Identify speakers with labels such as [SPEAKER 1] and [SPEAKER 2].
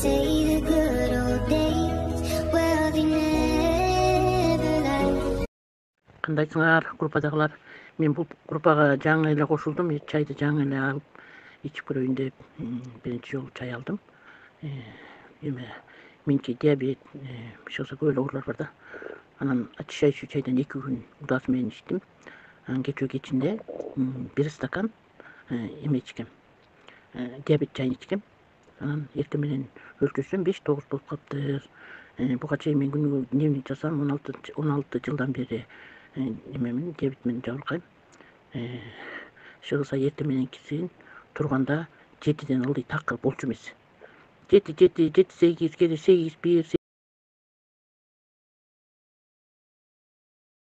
[SPEAKER 1] say the good old days will be never like.
[SPEAKER 2] Кандайсыңар, группадагылар? Мен бул группага жаңы эле кошулдум. Чайды жаңы эле алып ичип көрөйүн деп биринчи жолу чай алдым. Эме меники диабет, ошо көп эле оорулар бар да. Анан очищающий чайдан 2 күн удасы менен ичтим. Анан кечинде 1 стакан эме ичкем. Диабет чайын ичкем. Анан эртең менен өлчөсөм 5-9 болуп калыптыр. Буга чейин мен күнүгө дневник жазсам 16 жылдан бери эмемин диабет менен жабыркайм. Ошого эртең мененкисин турганда 7ден ылдый так болчу эмес. 7, 8, кээде 8, 1,